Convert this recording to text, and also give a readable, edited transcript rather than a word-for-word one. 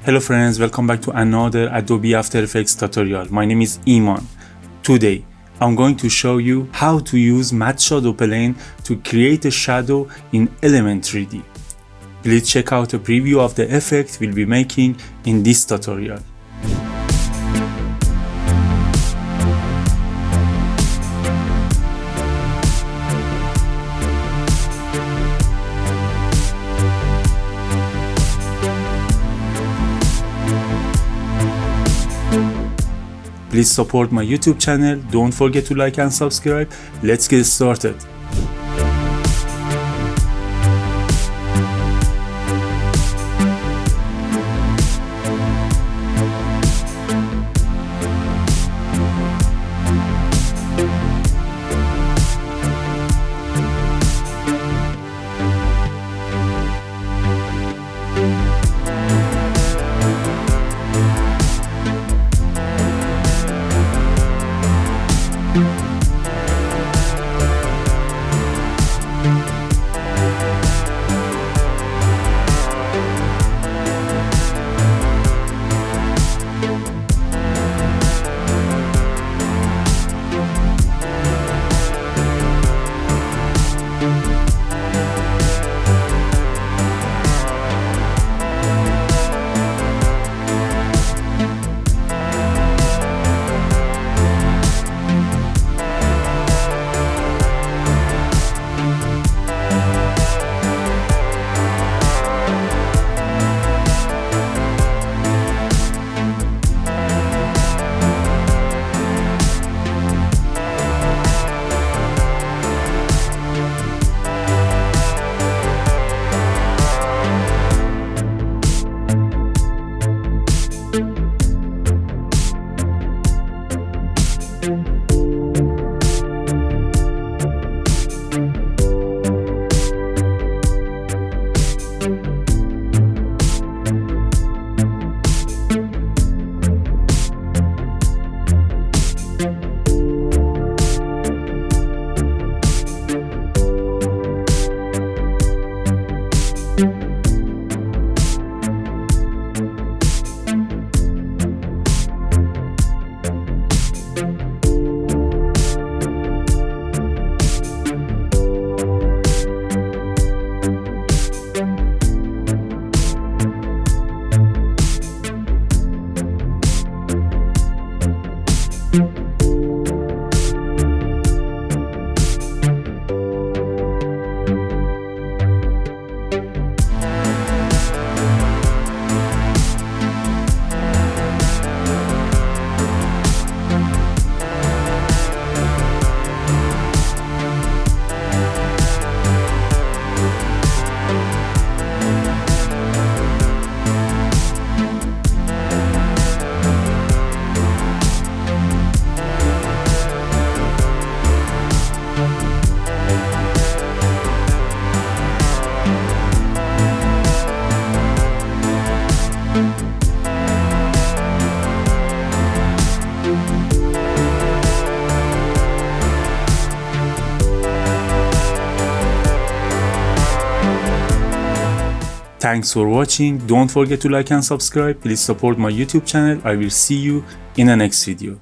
Hello friends, welcome back to another Adobe After Effects tutorial. My name is Iman. Today, I'm going to show you how to use matte shadow plane to create a shadow in Element 3D. Please check out a preview of the effect we'll be making in this tutorial. Please support my YouTube channel, don't forget to like and subscribe. Let's get started. Thanks for watching. Don't forget to like and subscribe. Please support my YouTube channel. I will see you in the next video.